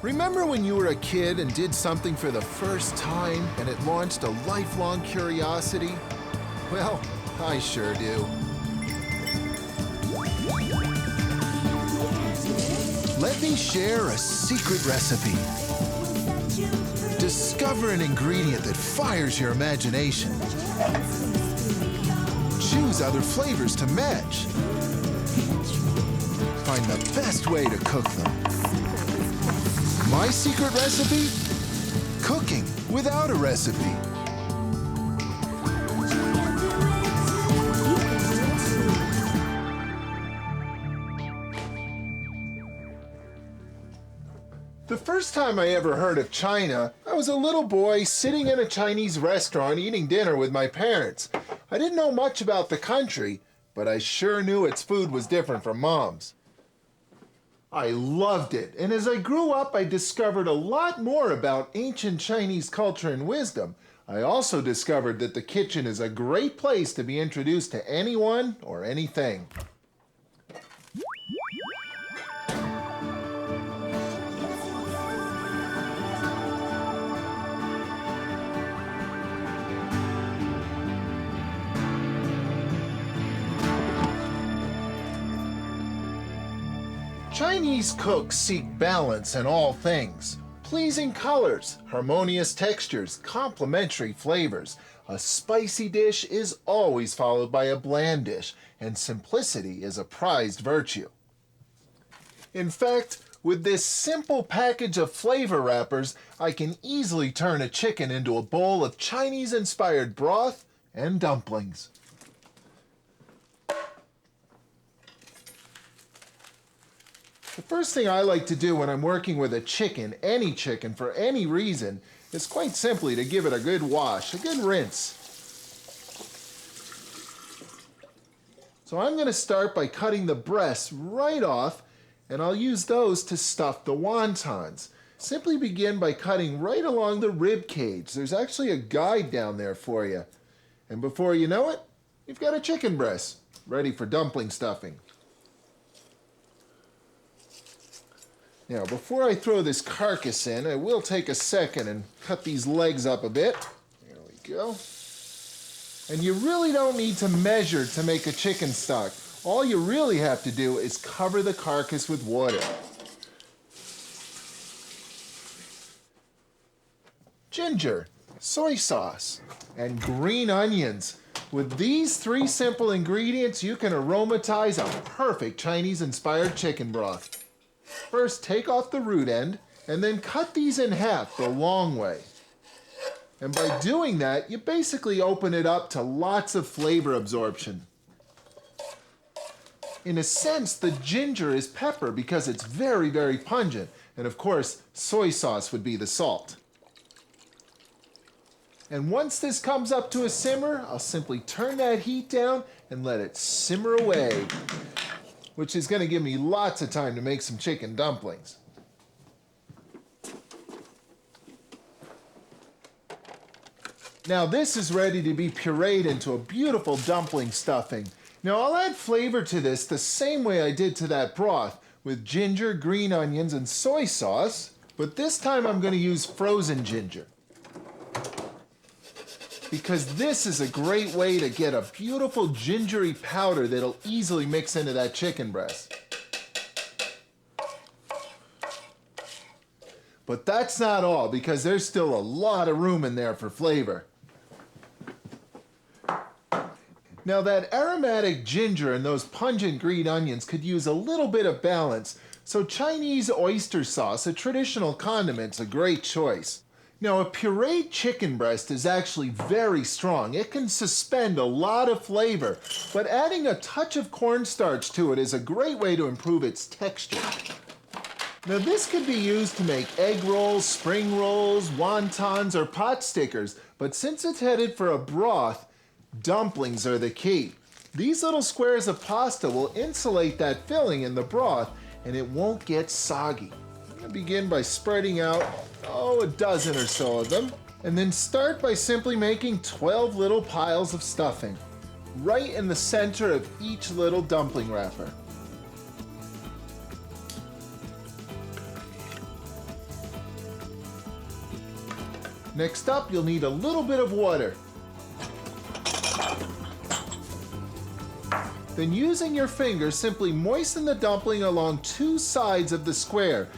Remember when you were a kid and did something for the first time and it launched a lifelong curiosity? Well, I sure do. Let me share a secret recipe. Discover an ingredient that fires your imagination. Choose other flavors to match. Find the best way to cook them. My secret recipe? Cooking without a recipe. The first time I ever heard of China, I was a little boy sitting in a Chinese restaurant eating dinner with my parents. I didn't know much about the country, but I sure knew its food was different from Mom's. I loved it, and as I grew up, I discovered a lot more about ancient Chinese culture and wisdom. I also discovered that the kitchen is a great place to be introduced to anyone or anything. Chinese cooks seek balance in all things. Pleasing colors, harmonious textures, complementary flavors. A spicy dish is always followed by a bland dish, and simplicity is a prized virtue. In fact, with this simple package of flavor wrappers, I can easily turn a chicken into a bowl of Chinese-inspired broth and dumplings. The first thing I like to do when I'm working with a chicken, any chicken, for any reason, is quite simply to give it a good wash, a good rinse. So I'm going to start by cutting the breasts right off, and I'll use those to stuff the wontons. Simply begin by cutting right along the rib cage. There's actually a guide down there for you. And before you know it, you've got a chicken breast ready for dumpling stuffing. Now, before I throw this carcass in, I will take a second and cut these legs up a bit. There we go. And you really don't need to measure to make a chicken stock. All you really have to do is cover the carcass with water. Ginger, soy sauce, and green onions. With these three simple ingredients, you can aromatize a perfect Chinese-inspired chicken broth. First, take off the root end, and then cut these in half the long way. And by doing that, you basically open it up to lots of flavor absorption. In a sense, the ginger is pepper because it's very, very pungent. And of course, soy sauce would be the salt. And once this comes up to a simmer, I'll simply turn that heat down and let it simmer away, which is going to give me lots of time to make some chicken dumplings. Now this is ready to be pureed into a beautiful dumpling stuffing. Now I'll add flavor to this the same way I did to that broth, with ginger, green onions, and soy sauce, but this time I'm going to use frozen ginger, because this is a great way to get a beautiful gingery powder that'll easily mix into that chicken breast. But that's not all, because there's still a lot of room in there for flavor. Now that aromatic ginger and those pungent green onions could use a little bit of balance, so Chinese oyster sauce, a traditional condiment, is a great choice. Now, a pureed chicken breast is actually very strong. It can suspend a lot of flavor, but adding a touch of cornstarch to it is a great way to improve its texture. Now, this could be used to make egg rolls, spring rolls, wontons, or pot stickers, but since it's headed for a broth, dumplings are the key. These little squares of pasta will insulate that filling in the broth, and it won't get soggy. I'm going to begin by spreading out a dozen or so of them, and then start by simply making 12 little piles of stuffing right in the center of each little dumpling wrapper. Next up, you'll need a little bit of water. Then using your fingers, simply moisten the dumpling along two sides of the square.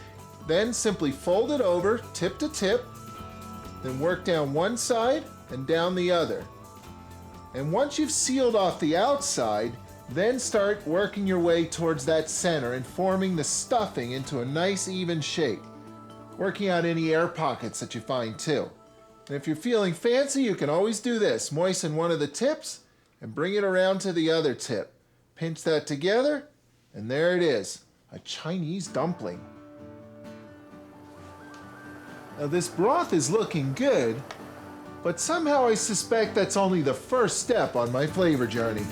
Then simply fold it over, tip to tip. Then work down one side and down the other. And once you've sealed off the outside, then start working your way towards that center and forming the stuffing into a nice even shape. Working out any air pockets that you find too. And if you're feeling fancy, you can always do this. Moisten one of the tips and bring it around to the other tip. Pinch that together, and there it is, a Chinese dumpling. Now this broth is looking good, but somehow I suspect that's only the first step on my flavor journey.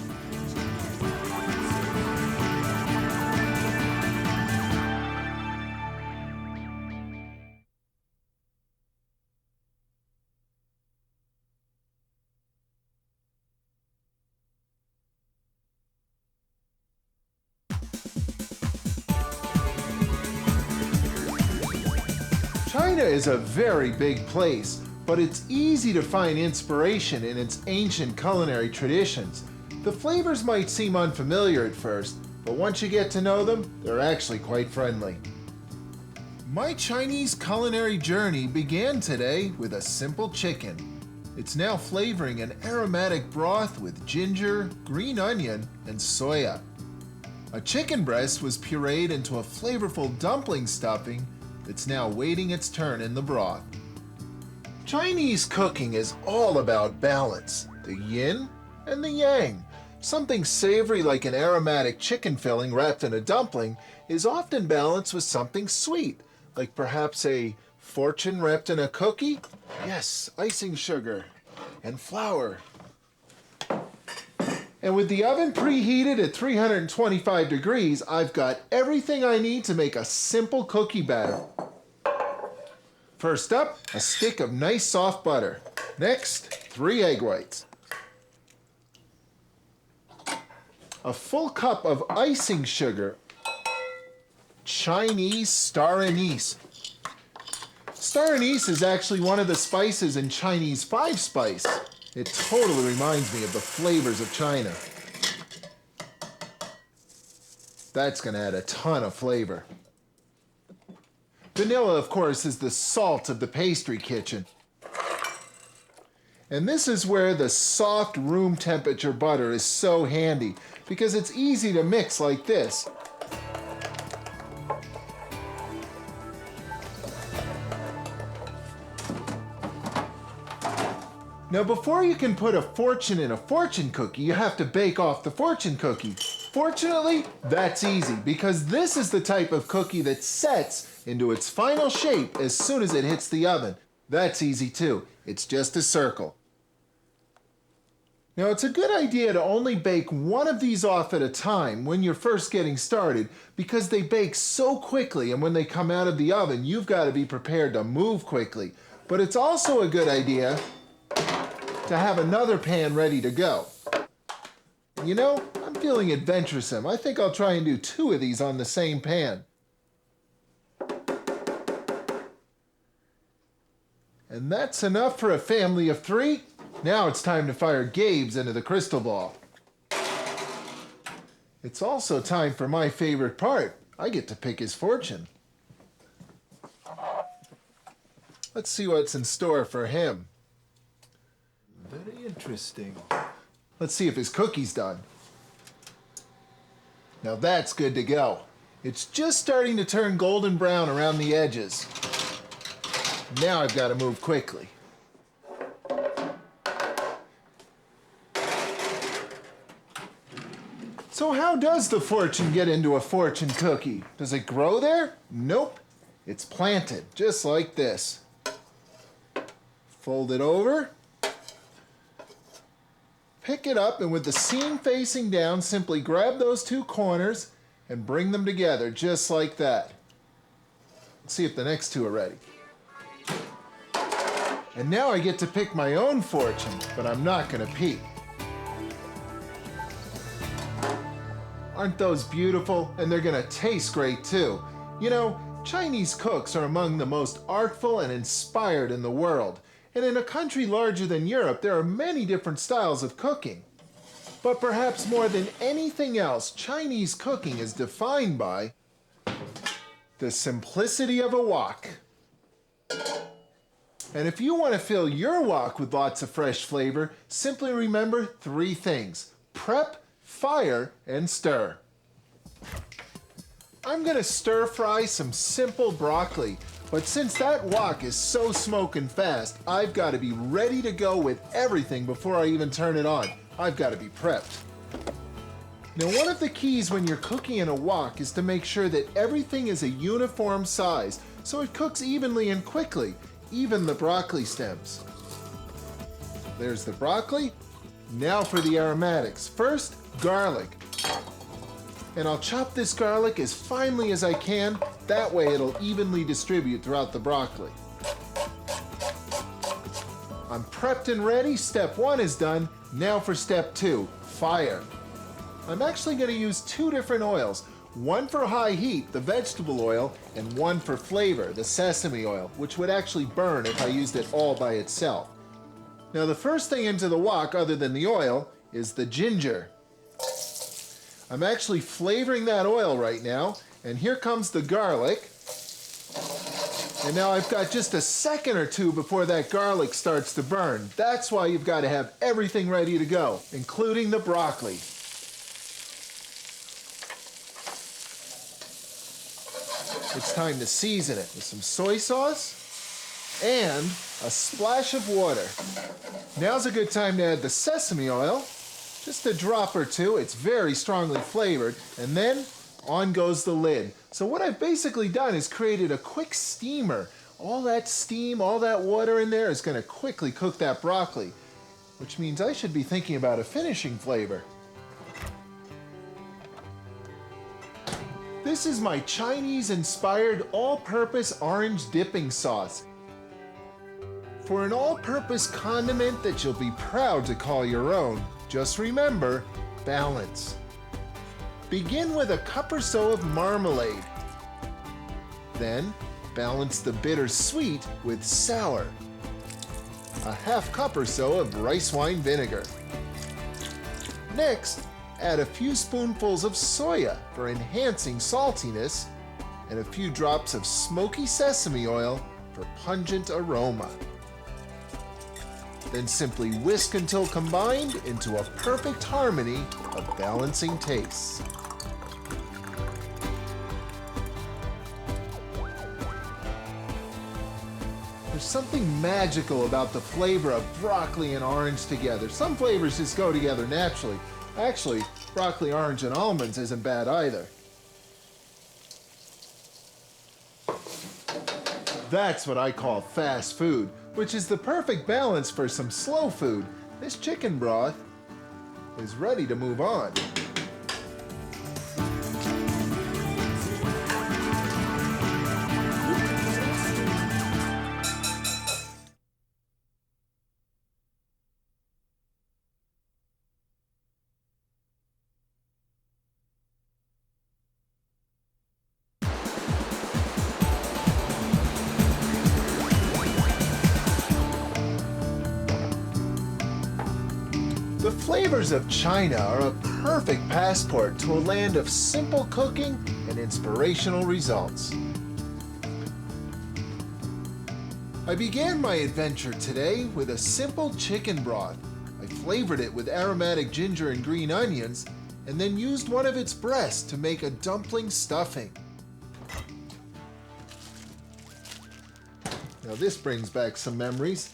China is a very big place, but it's easy to find inspiration in its ancient culinary traditions. The flavors might seem unfamiliar at first, but once you get to know them, they're actually quite friendly. My Chinese culinary journey began today with a simple chicken. It's now flavoring an aromatic broth with ginger, green onion, and soya. A chicken breast was pureed into a flavorful dumpling stuffing that's now waiting its turn in the broth. Chinese cooking is all about balance, the yin and the yang. Something savory like an aromatic chicken filling wrapped in a dumpling is often balanced with something sweet, like perhaps a fortune wrapped in a cookie. Yes, icing sugar and flour. And with the oven preheated at 325 degrees, I've got everything I need to make a simple cookie batter. First up, a stick of nice soft butter. Next, 3 egg whites. A full cup of icing sugar. Chinese star anise. Star anise is actually one of the spices in Chinese 5-spice. It totally reminds me of the flavors of China. That's going to add a ton of flavor. Vanilla, of course, is the salt of the pastry kitchen. And this is where the soft room temperature butter is so handy, because it's easy to mix like this. Now before you can put a fortune in a fortune cookie, you have to bake off the fortune cookie. Fortunately, that's easy, because this is the type of cookie that sets into its final shape as soon as it hits the oven. That's easy too. It's just a circle. Now it's a good idea to only bake one of these off at a time when you're first getting started, because they bake so quickly, and when they come out of the oven, you've got to be prepared to move quickly. But it's also a good idea to have another pan ready to go. You know, I'm feeling adventuresome. I think I'll try and do 2 of these on the same pan. And that's enough for a family of 3. Now it's time to fire Gabe's into the crystal ball. It's also time for my favorite part. I get to pick his fortune. Let's see what's in store for him. Very interesting. Let's see if his cookie's done. Now that's good to go. It's just starting to turn golden brown around the edges. Now I've got to move quickly. So how does the fortune get into a fortune cookie? Does it grow there? Nope. It's planted, just like this. Fold it over. Pick it up, and with the seam facing down, simply grab those 2 corners and bring them together, just like that. Let's see if the next 2 are ready. And now I get to pick my own fortune, but I'm not going to peek. Aren't those beautiful? And they're going to taste great too. You know, Chinese cooks are among the most artful and inspired in the world. And in a country larger than Europe, there are many different styles of cooking. But perhaps more than anything else, Chinese cooking is defined by the simplicity of a wok. And if you want to fill your wok with lots of fresh flavor, simply remember 3 things: prep, fire, and stir. I'm going to stir fry some simple broccoli, but since that wok is so smoking fast, I've got to be ready to go with everything before I even turn it on. I've got to be prepped. Now, one of the keys when you're cooking in a wok is to make sure that everything is a uniform size so it cooks evenly and quickly, even the broccoli stems. There's the broccoli. Now for the aromatics. First, garlic. And I'll chop this garlic as finely as I can. That way it'll evenly distribute throughout the broccoli. I'm prepped and ready. Step 1 is done. Now for step 2, fire. I'm actually going to use 2 different oils. One for high heat, the vegetable oil, and one for flavor, the sesame oil, which would actually burn if I used it all by itself. Now the first thing into the wok, other than the oil, is the ginger. I'm actually flavoring that oil right now, and here comes the garlic. And now I've got just a second or 2 before that garlic starts to burn. That's why you've got to have everything ready to go, including the broccoli. It's time to season it with some soy sauce and a splash of water. Now's a good time to add the sesame oil, just a drop or 2. It's very strongly flavored, and then on goes the lid. So what I've basically done is created a quick steamer. All that steam, all that water in there is going to quickly cook that broccoli, which means I should be thinking about a finishing flavor. This is my Chinese-inspired all-purpose orange dipping sauce. For an all-purpose condiment that you'll be proud to call your own, just remember, balance. Begin with a cup or so of marmalade. Then, balance the bitter sweet with sour. A half cup or so of rice wine vinegar. Next, add a few spoonfuls of soya for enhancing saltiness, and a few drops of smoky sesame oil for pungent aroma. Then simply whisk until combined into a perfect harmony of balancing tastes. There's something magical about the flavor of broccoli and orange together. Some flavors just go together naturally. Actually, broccoli, orange, and almonds isn't bad either. That's what I call fast food, which is the perfect balance for some slow food. This chicken broth is ready to move on. The flavors of China are a perfect passport to a land of simple cooking and inspirational results. I began my adventure today with a simple chicken broth. I flavored it with aromatic ginger and green onions, and then used one of its breasts to make a dumpling stuffing. Now this brings back some memories.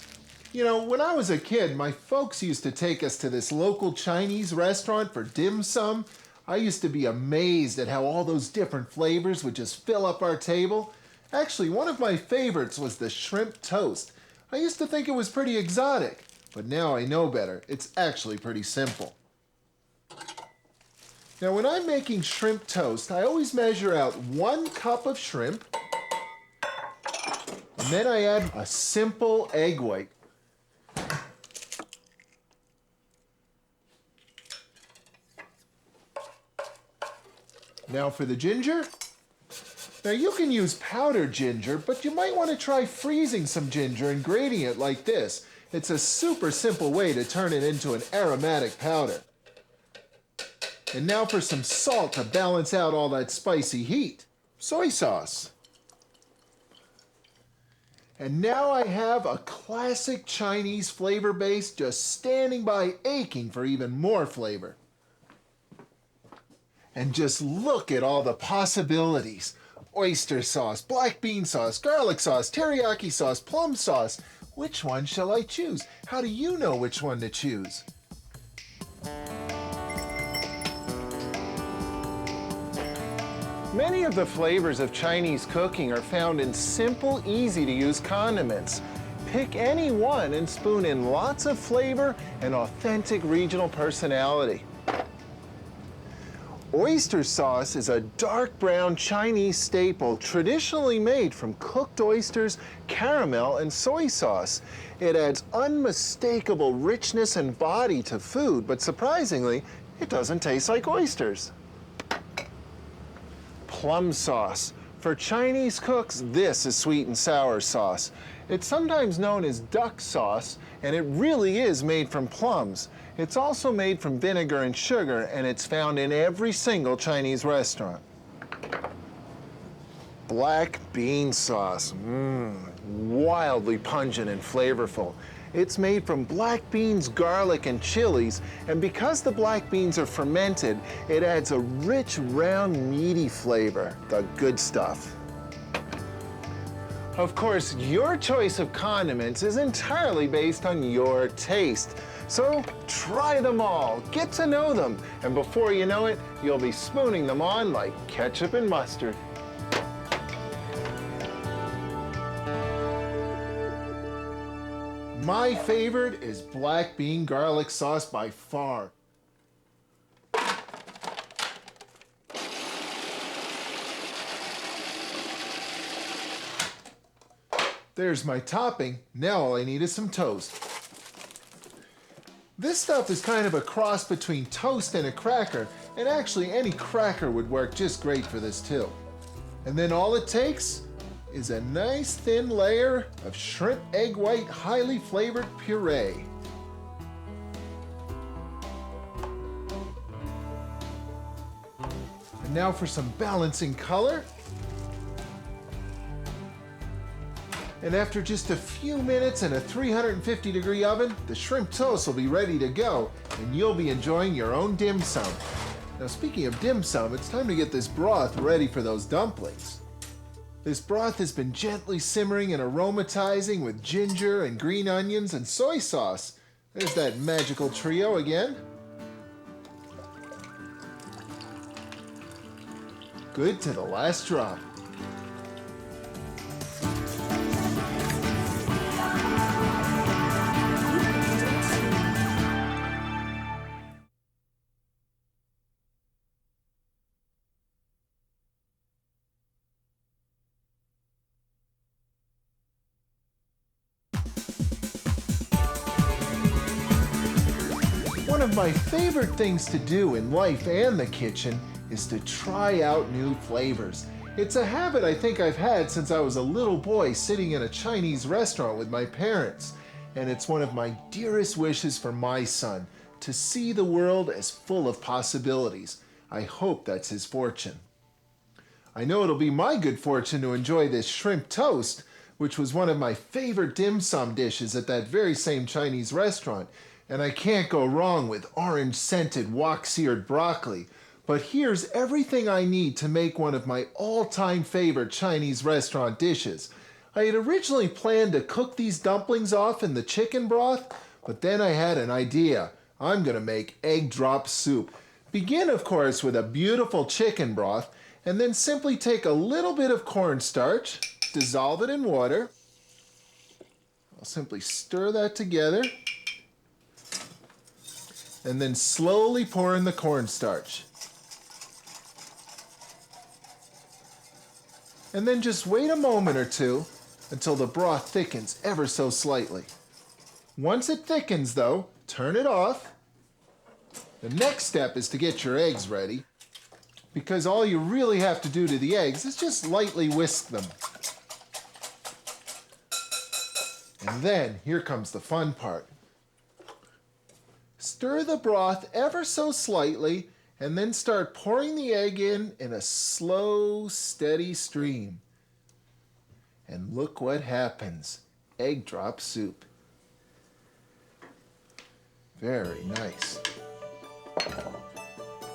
You know, when I was a kid, my folks used to take us to this local Chinese restaurant for dim sum. I used to be amazed at how all those different flavors would just fill up our table. Actually, one of my favorites was the shrimp toast. I used to think it was pretty exotic, but now I know better. It's actually pretty simple. Now, when I'm making shrimp toast, I always measure out 1 cup of shrimp, and then I add a simple egg white. Now for the ginger. Now you can use powdered ginger, but you might want to try freezing some ginger and grating it like this. It's a super simple way to turn it into an aromatic powder. And now for some salt to balance out all that spicy heat. Soy sauce. And now I have a classic Chinese flavor base just standing by aching for even more flavor. And just look at all the possibilities. Oyster sauce, black bean sauce, garlic sauce, teriyaki sauce, plum sauce. Which one shall I choose? How do you know which one to choose? Many of the flavors of Chinese cooking are found in simple, easy-to-use condiments. Pick any one and spoon in lots of flavor and authentic regional personality. Oyster sauce is a dark brown Chinese staple traditionally made from cooked oysters, caramel, and soy sauce. It adds unmistakable richness and body to food, but surprisingly, it doesn't taste like oysters. Plum sauce. For Chinese cooks, this is sweet and sour sauce. It's sometimes known as duck sauce, and it really is made from plums. It's also made from vinegar and sugar, and it's found in every single Chinese restaurant. Black bean sauce. Wildly pungent and flavorful. It's made from black beans, garlic, and chilies, and because the black beans are fermented, it adds a rich, round, meaty flavor. The good stuff. Of course, your choice of condiments is entirely based on your taste. So try them all, get to know them, and before you know it, you'll be spooning them on like ketchup and mustard. My favorite is black bean garlic sauce by far. There's my topping. Now all I need is some toast. This stuff is kind of a cross between toast and a cracker, and actually any cracker would work just great for this too. And then all it takes is a nice thin layer of shrimp egg white highly flavored puree. And now for some balancing color. And after just a few minutes in a 350-degree oven, the shrimp toast will be ready to go, and you'll be enjoying your own dim sum. Now speaking of dim sum, it's time to get this broth ready for those dumplings. This broth has been gently simmering and aromatizing with ginger and green onions and soy sauce. There's that magical trio again. Good to the last drop. One of my favorite things to do in life and the kitchen is to try out new flavors. It's a habit I think I've had since I was a little boy sitting in a Chinese restaurant with my parents. And it's one of my dearest wishes for my son, to see the world as full of possibilities. I hope that's his fortune. I know it'll be my good fortune to enjoy this shrimp toast, which was one of my favorite dim sum dishes at that very same Chinese restaurant. And I can't go wrong with orange-scented wok-seared broccoli. But here's everything I need to make one of my all-time favorite Chinese restaurant dishes. I had originally planned to cook these dumplings off in the chicken broth, but then I had an idea. I'm gonna make egg drop soup. Begin, of course, with a beautiful chicken broth, and then simply take a little bit of cornstarch, dissolve it in water. I'll simply stir that together, and then slowly pour in the cornstarch. And then just wait a moment or two until the broth thickens ever so slightly. Once it thickens though, turn it off. The next step is to get your eggs ready. because all you really have to do to the eggs is just lightly whisk them. And then, here comes the fun part. Stir the broth ever so slightly, and then start pouring the egg in a slow, steady stream. And look what happens. Egg drop soup. Very nice.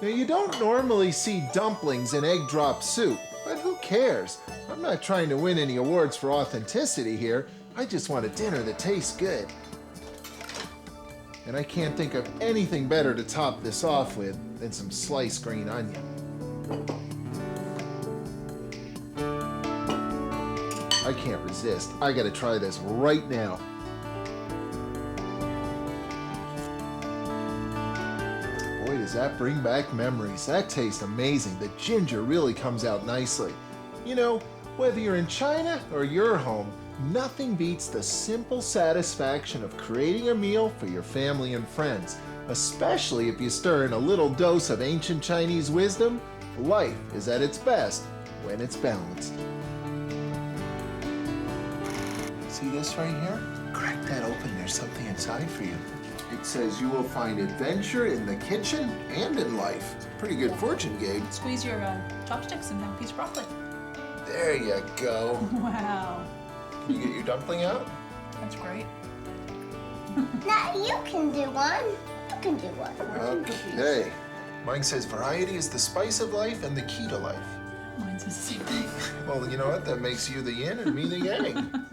Now, you don't normally see dumplings in egg drop soup, but who cares? I'm not trying to win any awards for authenticity here. I just want a dinner that tastes good. And I can't think of anything better to top this off with than some sliced green onion. I can't resist. I gotta try this right now. Boy, does that bring back memories. That tastes amazing. The ginger really comes out nicely. You know, whether you're in China or your home, nothing beats the simple satisfaction of creating a meal for your family and friends, especially if you stir in a little dose of ancient Chinese wisdom. Life is at its best when it's balanced. See this right here? Crack that open, there's something inside for you. It says you will find adventure in the kitchen and in life. Pretty good fortune, Gabe. Squeeze your chopsticks and have a piece of broccoli. There you go. Wow. Can you get your dumpling out? That's great. Now you can do one. You can do one. Okay. Mine says variety is the spice of life and the key to life. Mine says the same thing. Well, you know what? That makes you the yin and me the yang.